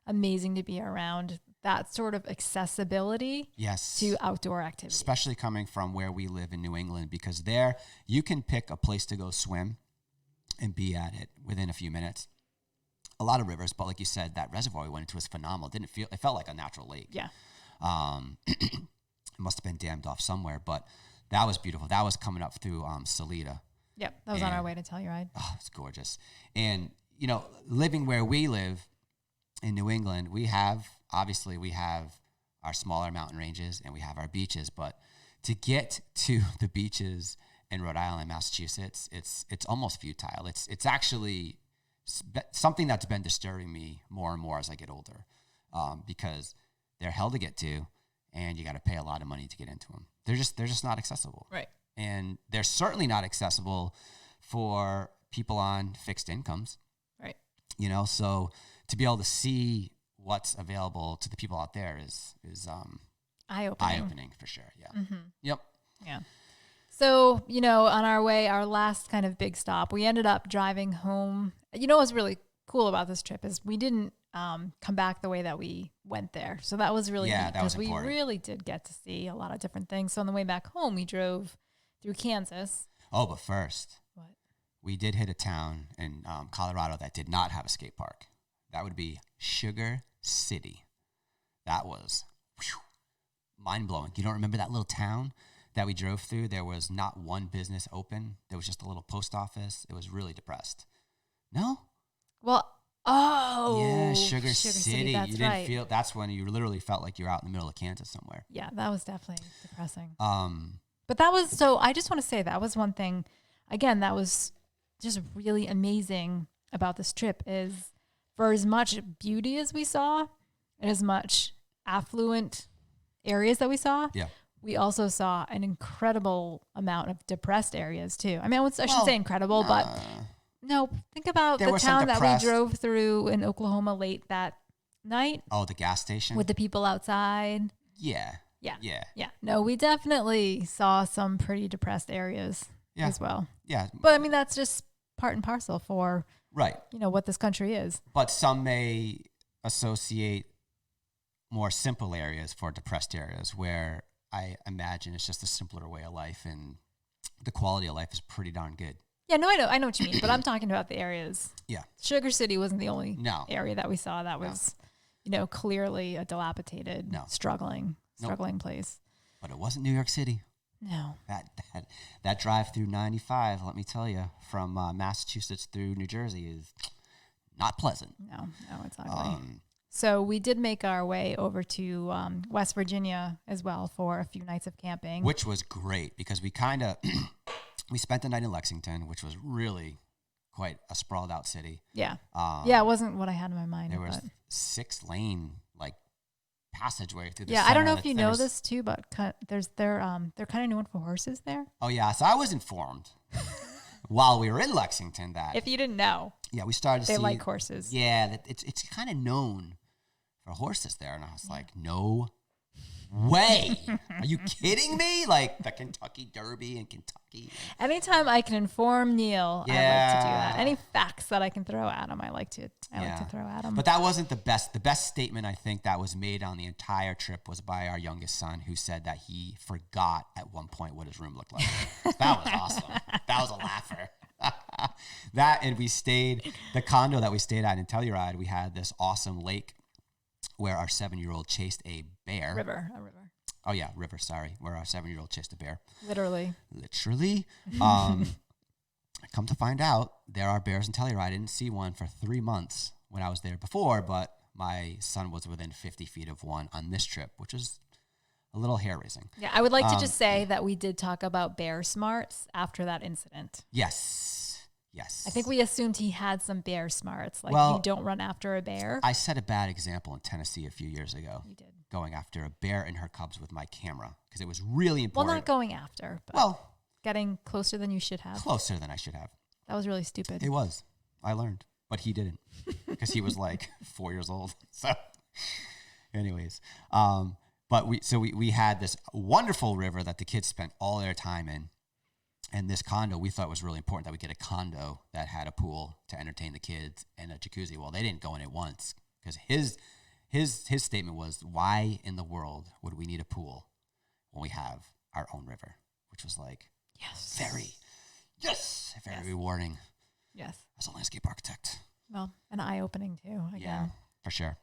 B: amazing to be around that sort of accessibility to outdoor activity.
A: Especially coming from where we live in New England, because there you can pick a place to go swim and be at it within a few minutes. A lot of rivers, but like you said, that reservoir we went into was phenomenal. It felt like a natural lake.
B: Yeah.
A: It must have been dammed off somewhere, but that was beautiful. That was coming up through Salida.
B: Yep. That was on our way to Telluride.
A: Oh, it's gorgeous. And, living where we live in New England, we have our smaller mountain ranges and we have our beaches, but to get to the beaches in Rhode Island, Massachusetts, it's almost futile. It's actually something that's been disturbing me more and more as I get older, because they're hell to get to, and you got to pay a lot of money to get into them. They're just not accessible.
B: Right.
A: And they're certainly not accessible for people on fixed incomes.
B: Right.
A: So to be able to see what's available to the people out there is eye-opening for sure. Yeah.
B: Mm-hmm.
A: Yep.
B: Yeah. So, on our way, our last kind of big stop, we ended up driving home. What's really cool about this trip is we didn't come back the way that we went there. So that was really neat, because we really did get to see a lot of different things. So on the way back home, we drove through Kansas.
A: Oh, but first,
B: what?
A: We did hit a town in Colorado that did not have a skate park. That would be Sugar City. That was mind-blowing. You don't remember that little town that we drove through? There was not one business open. There was just a little post office. It was really depressed. No?
B: Well,
A: yeah, Sugar City.
B: That's
A: you didn't
B: right.
A: feel. That's when you literally felt like you're out in the middle of Kansas somewhere.
B: Yeah, that was definitely depressing. But that was so. I just want to say that was one thing. Again, that was just really amazing about this trip. Is for as much beauty as we saw, and as much affluent areas that we saw, we also saw an incredible amount of depressed areas too. I mean, I shouldn't say incredible, but no, think about the town that we drove through in Oklahoma late that night.
A: Oh, the gas station?
B: With the people outside.
A: Yeah.
B: No, we definitely saw some pretty depressed areas as well.
A: Yeah.
B: But I mean, that's just part and parcel for,
A: right,
B: what this country is.
A: But some may associate more simple areas for depressed areas, where I imagine it's just a simpler way of life, and the quality of life is pretty darn good.
B: Yeah, no, I know what you mean, but I'm talking about the areas.
A: Yeah.
B: Sugar City wasn't the only area that we saw that was, clearly a dilapidated, struggling place.
A: But it wasn't New York City.
B: No.
A: That drive through 95, let me tell you, from Massachusetts through New Jersey is not pleasant.
B: No, it's ugly. So we did make our way over to West Virginia as well for a few nights of camping.
A: Which was great, because we kind of, we spent the night in Lexington, which was really quite a sprawled out city.
B: Yeah. It wasn't what I had in my mind.
A: There was 6-lane like passageway through the
B: Yeah,
A: center.
B: I don't know if you know this too, but they're kind of known for horses there.
A: Oh yeah, so I was informed while we were in Lexington that
B: if you didn't know,
A: we started to see
B: they like horses.
A: Yeah, that it's kind of known for horses there, and I was like, no way. Are you kidding me? Like the Kentucky Derby in Kentucky.
B: Anytime I can inform Neil, I like to do that. Any facts that I can throw at him, I like to throw at him.
A: But that wasn't the best. The best statement I think that was made on the entire trip was by our youngest son, who said that he forgot at one point what his room looked like. That was awesome. That was a laugher. That, and we stayed, the condo that we stayed at in Telluride, we had this awesome lake where our 7-year-old chased a bear.
B: A river.
A: Oh yeah, river, sorry. Where our 7-year-old chased a bear.
B: Literally.
A: Come to find out, there are bears in Telluride. I didn't see one for 3 months when I was there before, but my son was within 50 feet of one on this trip, which is a little hair-raising.
B: Yeah, I would like to just say that we did talk about bear smarts after that incident.
A: Yes.
B: I think we assumed he had some bear smarts, like you don't run after a bear.
A: I set a bad example in Tennessee a few years ago.
B: You did.
A: Going after a bear and her cubs with my camera, because it was really important.
B: Well, not going after, but getting closer than you should have.
A: Closer than I should have.
B: That was really stupid.
A: It was. I learned, but he didn't, because he was like 4 years old. So, anyways, but we had this wonderful river that the kids spent all their time in. And this condo, we thought was really important that we get a condo that had a pool to entertain the kids and a jacuzzi. Well, they didn't go in it once, because his statement was, why in the world would we need a pool when we have our own river? Which was like, very rewarding.
B: Yes.
A: As a landscape architect.
B: Well, and eye-opening too, again.
A: Yeah, for sure.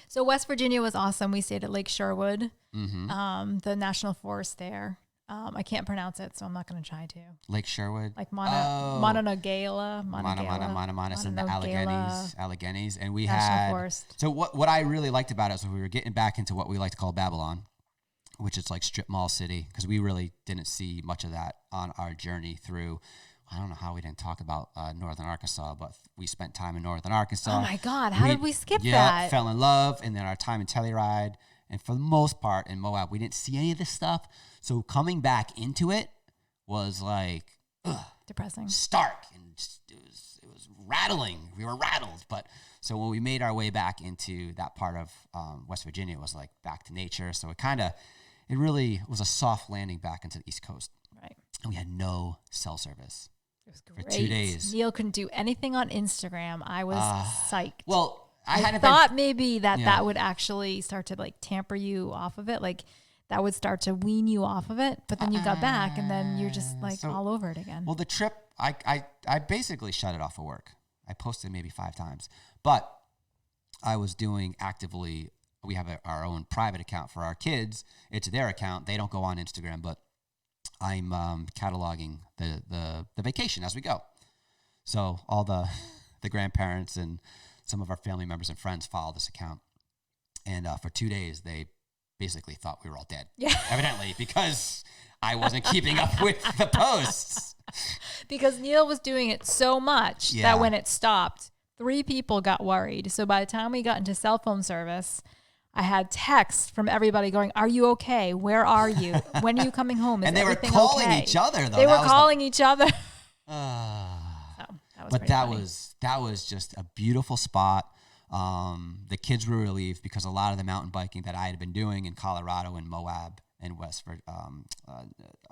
B: So West Virginia was awesome. We stayed at Lake Sherwood,
A: Mm-hmm.
B: the national forest there. I can't pronounce it, so I'm not going to try to.
A: Lake Sherwood?
B: Like Mononegala.
A: It's in the Alleghenies. And we
B: National
A: had...
B: Forest.
A: So what I really liked about it was we were getting back into what we like to call Babylon, which is like strip mall city, because we really didn't see much of that on our journey through... I don't know how we didn't talk about Northern Arkansas, but we spent time in Northern Arkansas.
B: Oh, my God. How did we skip that?
A: Yeah, fell in love, and then our time in Telluride. And for the most part in Moab, we didn't see any of this stuff. So coming back into it was like
B: depressing,
A: stark, and just, it was rattling. We were rattled. But so when we made our way back into that part of West Virginia, it was like back to nature. So it really was a soft landing back into the East Coast.
B: Right.
A: And we had no cell service.
B: It was great.
A: For 2 days.
B: Neil couldn't do anything on Instagram. I was psyched.
A: Well,
B: I thought maybe that would actually start to like tamper you off of it. Like that would start to wean you off of it. But then you got back and then you're just like all over it again.
A: Well, the trip, I basically shut it off of work. I posted maybe 5 times. But I was doing actively, we have our own private account for our kids. It's their account. They don't go on Instagram, but I'm cataloging the vacation as we go. So all the grandparents and some of our family members and friends follow this account. And for 2 days, they basically thought we were all dead.
B: Yeah.
A: Evidently, because I wasn't keeping up with the posts.
B: Because Neil was doing it so much that when it stopped, 3 people got worried. So by the time we got into cell phone service, I had texts from everybody going, "Are you okay? Where are you? When are you coming home? Is
A: and they were
B: everything
A: calling
B: okay?"
A: each other, though.
B: They were calling each other.
A: That was just a beautiful spot. The kids were relieved because a lot of the mountain biking that I had been doing in Colorado and Moab and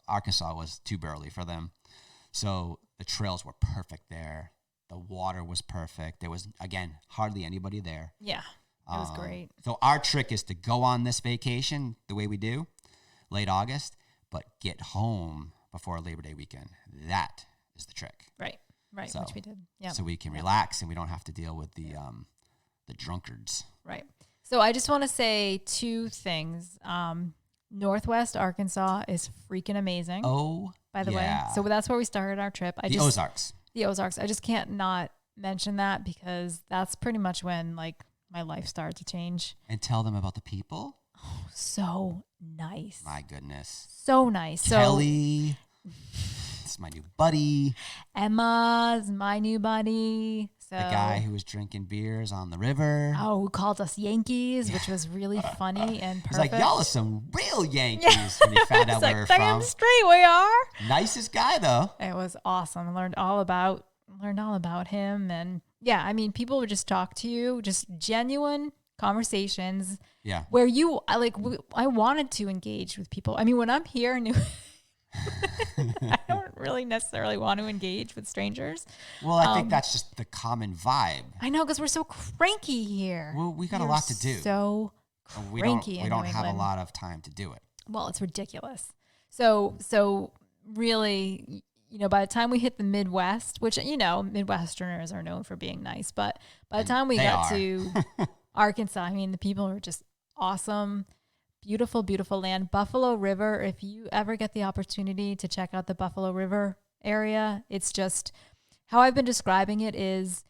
A: Arkansas was too burly for them. So the trails were perfect there. The water was perfect. There was, again, hardly anybody there.
B: Yeah, it was great.
A: So our trick is to go on this vacation the way we do, late August, but get home before Labor Day weekend. That is the trick.
B: Right,
A: so,
B: which we did. Yeah.
A: So we can relax and we don't have to deal with the drunkards.
B: Right. So I just want to say 2 things. Northwest Arkansas is freaking amazing.
A: Oh,
B: by the way. So that's where we started our trip.
A: Ozarks.
B: The Ozarks. I just can't not mention that because that's pretty much when like my life started to change.
A: And tell them about the people.
B: Oh, so nice.
A: My goodness.
B: So nice.
A: Kelly. Emma's my new buddy.
B: Emma's my new buddy. So
A: The guy who was drinking beers on the river.
B: who called us Yankees, which was really funny and perfect.
A: He's like, y'all are some real Yankees when he found out where we're
B: damn
A: from.
B: straight we are.
A: Nicest guy, though.
B: It was awesome. I learned all about him. And yeah, I mean, people would just talk to you, just genuine conversations.
A: Yeah.
B: Where I wanted to engage with people. I mean, when I'm here, I don't really necessarily want to engage with strangers.
A: Well, I think that's just the common vibe.
B: I know, because we're so cranky here.
A: Well, we got a lot to do.
B: So
A: We
B: cranky.
A: don't have a lot of time to do it.
B: Well, it's ridiculous. So really, by the time we hit the Midwest, which, Midwesterners are known for being nice, but by the time we got to Arkansas, I mean, the people were just awesome. Beautiful, beautiful land. Buffalo River, if you ever get the opportunity to check out the Buffalo River area, it's just, how I've been describing it is,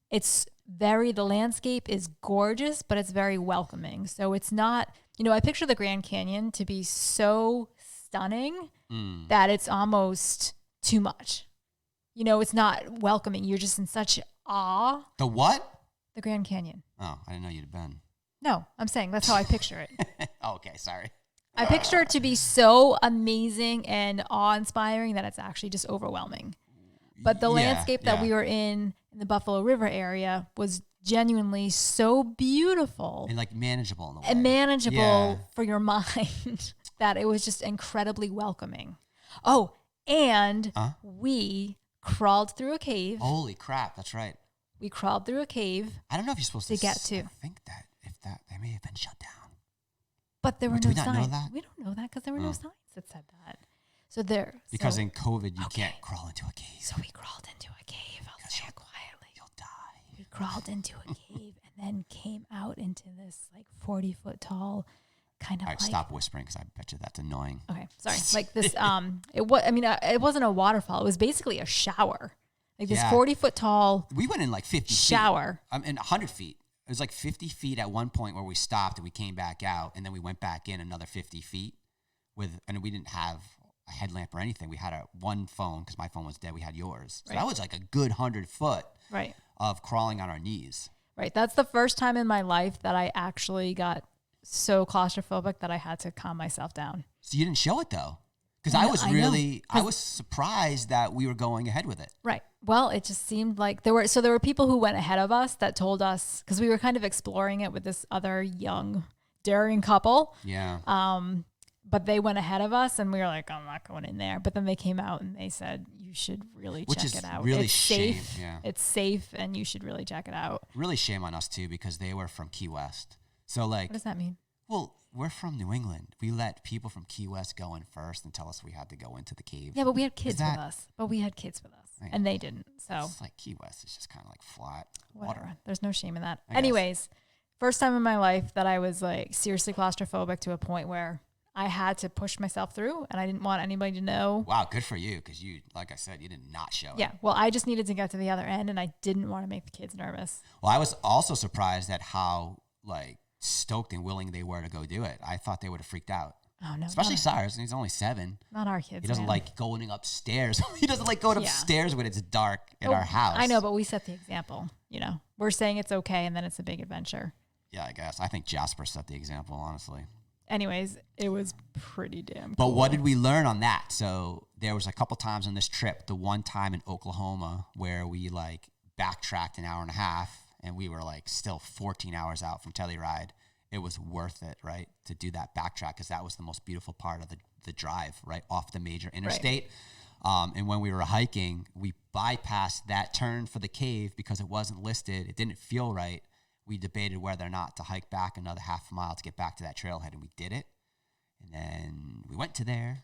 B: the landscape is gorgeous, but it's very welcoming. So it's not, I picture the Grand Canyon to be so stunning that it's almost too much. It's not welcoming. You're just in such awe.
A: The what?
B: The Grand Canyon.
A: Oh, I didn't know you'd have been.
B: No, I'm saying that's how I picture it.
A: Oh, okay, sorry.
B: I picture it to be so amazing and awe-inspiring that it's actually just overwhelming. But the landscape that we were in the Buffalo River area was genuinely so beautiful.
A: And like manageable in a way.
B: And manageable for your mind that it was just incredibly welcoming. Oh, and we crawled through a cave.
A: Holy crap, that's right.
B: We crawled through a cave.
A: I don't know if you're supposed
B: to get to.
A: I think that they may have been shut down.
B: But there were
A: Do
B: no
A: we not know
B: signs.
A: that?
B: We don't know that because there were no signs that said that.
A: Because in COVID, you can't crawl into a cave.
B: So we crawled into a cave. I'll say it quietly.
A: You'll die.
B: We crawled into a cave and then came out into this 40-foot tall kind of
A: All right, stop whispering because I bet you that's annoying.
B: Okay, sorry. Like this, it wasn't a waterfall. It was basically a shower. Like this 40-foot tall.
A: We went in 50
B: shower.
A: Feet. In 100 feet. It was 50 feet at one point where we stopped and we came back out, and then we went back in another 50 feet and we didn't have a headlamp or anything. We had one phone because my phone was dead. We had yours. So that was a good 100 foot of crawling on our knees.
B: Right. That's the first time in my life that I actually got so claustrophobic that I had to calm myself down.
A: So you didn't show it though? Because I was surprised that we were going ahead with it.
B: Right. Well, it just seemed like there were people who went ahead of us that told us, because we were kind of exploring it with this other young, daring couple.
A: Yeah.
B: But they went ahead of us and we were like, I'm not going in there. But then they came out and they said, you should really check it out.
A: Really
B: it's
A: shame.
B: safe.
A: Yeah.
B: It's safe and you should really check it out.
A: Really shame on us too, because they were from Key West. So
B: what does that mean?
A: Well, we're from New England. We let people from Key West go in first and tell us we had to go into the cave.
B: Yeah, but we had kids with us. And they didn't. So
A: it's Key West is just kind of flat
B: whatever.
A: water.
B: There's no shame in that. Anyways, first time in my life that I was seriously claustrophobic to a point where I had to push myself through and I didn't want anybody to know.
A: Wow, good for you, because you, like I said, you did not show it.
B: Yeah, well, I just needed to get to the other end and I didn't want to make the kids nervous.
A: Well, I was also surprised at how stoked and willing they were to go do it. I thought they would have freaked out.
B: Oh, no.
A: Especially Cyrus, and he's only 7.
B: Not our kids.
A: He doesn't
B: man.
A: like going upstairs. He doesn't like going upstairs when it's dark in our house.
B: I know, but we set the example. We're saying it's okay, and then it's a big adventure.
A: Yeah, I guess. I think Jasper set the example, honestly.
B: Anyways, it was pretty damn cool.
A: But what did we learn on that? So there was a couple times on this trip, the one time in Oklahoma where we backtracked an hour and a half and we were still 14 hours out from Telluride. It was worth it, right, to do that backtrack because that was the most beautiful part of the drive, right, off the major interstate. Right. And when we were hiking, we bypassed that turn for the cave because it wasn't listed. It didn't feel right. We debated whether or not to hike back another half a mile to get back to that trailhead, and we did it. And then we went to there,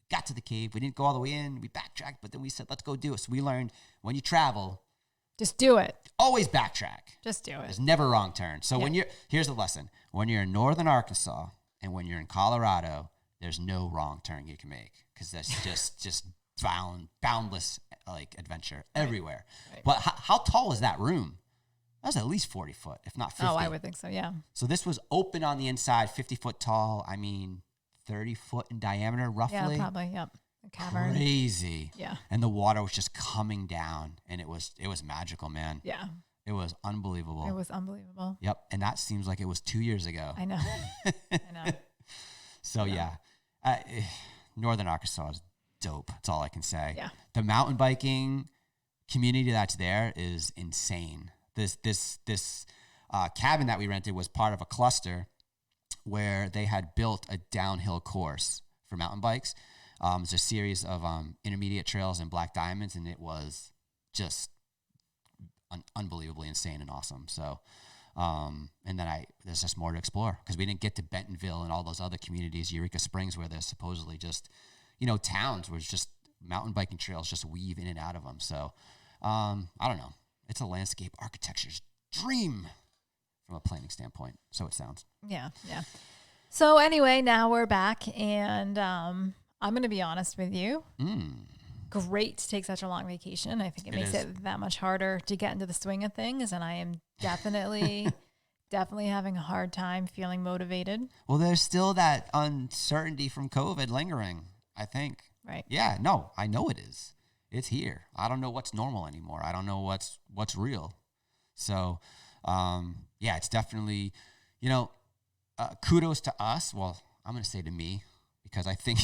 A: got to the cave. We didn't go all the way in. We backtracked, but then we said, let's go do it. So we learned when you travel,
B: just do it.
A: Always backtrack.
B: Just do it.
A: There's never a wrong turn. So here's the lesson. When you're in northern Arkansas and when you're in Colorado, there's no wrong turn you can make because that's just boundless adventure everywhere. Right. But how tall is that room? That was at least 40 foot, if not 50.
B: Oh, I would think so, yeah.
A: So this was open on the inside, 50 foot tall. 30 foot in diameter, roughly.
B: Yeah, probably, yep. cavern.
A: Crazy.
B: Yeah.
A: And the water was just coming down, and it was magical, man.
B: Yeah.
A: It was unbelievable.
B: It was unbelievable.
A: Yep. And that seems like it was 2 years ago.
B: I know. I know.
A: So yeah, Northern Arkansas is dope. That's all I can say.
B: Yeah.
A: The mountain biking community that's there is insane. This cabin that we rented was part of a cluster where they had built a downhill course for mountain bikes. It's a series of intermediate trails and black diamonds, and it was just unbelievably insane and awesome. So, and then there's just more to explore because we didn't get to Bentonville and all those other communities, Eureka Springs, where there's supposedly just, towns where it's just mountain biking trails just weave in and out of them. So, I don't know. It's a landscape architecture's dream from a planning standpoint. So it sounds.
B: Yeah. Yeah. So anyway, now we're back, and I'm going to be honest with you. Great to take such a long vacation. I think it makes it that much harder to get into the swing of things, and I am definitely having a hard time feeling motivated.
A: Well, there's still that uncertainty from COVID lingering, I think.
B: Right.
A: Yeah, no, I know it is. It's here. I don't know what's normal anymore. I don't know what's real. So, yeah, it's definitely, kudos to us. Well, I'm going to say to me, because I think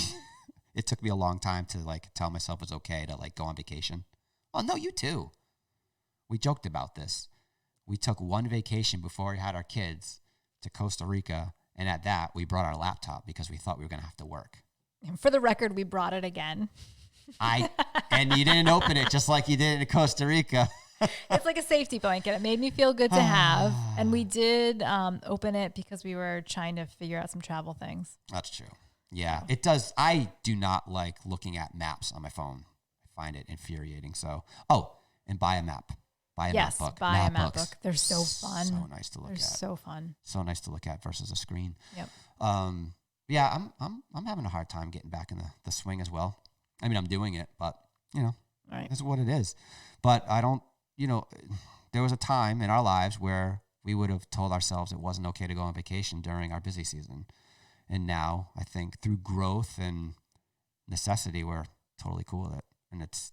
A: it took me a long time to tell myself it's okay to go on vacation. Oh, no, you too. We joked about this. We took one vacation before we had our kids to Costa Rica. And at that, we brought our laptop because we thought we were going to have to work.
B: And for the record, we brought it again.
A: And you didn't open it just like you did in Costa Rica.
B: It's like a safety blanket. It made me feel good to have. And we did open it because we were trying to figure out some travel things.
A: That's true. Yeah, it does. I do not like looking at maps on my phone. I find it infuriating. So, and buy a map. Buy a map book.
B: Buy a map book. They're so fun.
A: So nice to look at.
B: They're so fun.
A: So nice to look at versus a screen.
B: Yep.
A: Yeah, I'm having a hard time getting back in the swing as well. I mean, I'm doing it, but
B: right.
A: It's what it is. But I don't, there was a time in our lives where we would have told ourselves it wasn't okay to go on vacation during our busy season. And now I think through growth and necessity, we're totally cool with it. And it's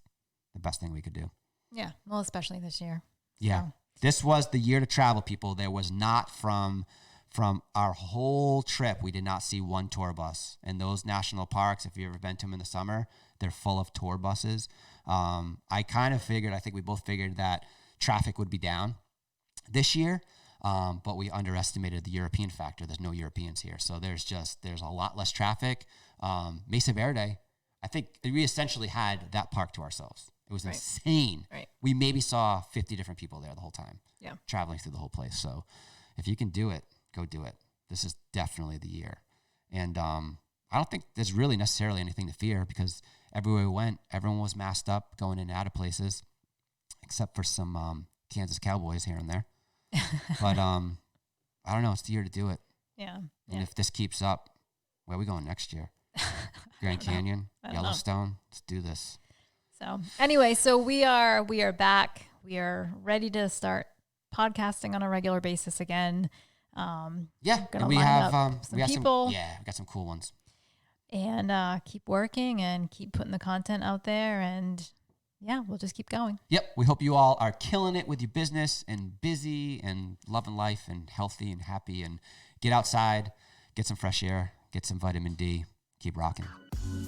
A: the best thing we could do.
B: Yeah. Well, especially this year.
A: Yeah.
B: So.
A: This was the year to travel, people. There was not from our whole trip, we did not see one tour bus. And those national parks, if you've ever been to them in the summer, they're full of tour buses. I kind of figured, I think we both figured that traffic would be down this year. But we underestimated the European factor. There's no Europeans here. So there's a lot less traffic. Mesa Verde, I think we essentially had that park to ourselves. It was insane.
B: Right.
A: We maybe saw 50 different people there the whole time.
B: Yeah. Traveling
A: through the whole place. So if you can do it, go do it. This is definitely the year. And I don't think there's really necessarily anything to fear because everywhere we went, everyone was masked up going in and out of places, except for some Kansas Cowboys here and there. But I don't know. It's the year to do it.
B: Yeah.
A: And if this keeps up, where are we going next year? Grand Canyon, Yellowstone. Let's do this.
B: So anyway, we are back. We are ready to start podcasting on a regular basis again.
A: Yeah,
B: and we have some people.
A: We got some cool ones.
B: And keep working and keep putting the content out there, and we'll just keep going.
A: Yep, we hope you all are killing it with your business and busy and loving life and healthy and happy, and get outside, get some fresh air, get some vitamin D. Keep rocking.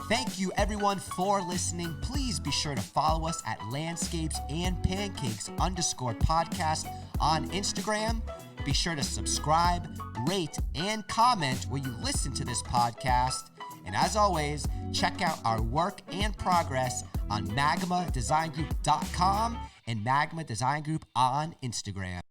A: Thank you, everyone, for listening. Please be sure to follow us at Landscapes and Pancakes _podcast on Instagram. Be sure to subscribe, rate, and comment where you listen to this podcast. And as always, check out our work and progress on magmadesigngroup.com and Magma Design Group on Instagram.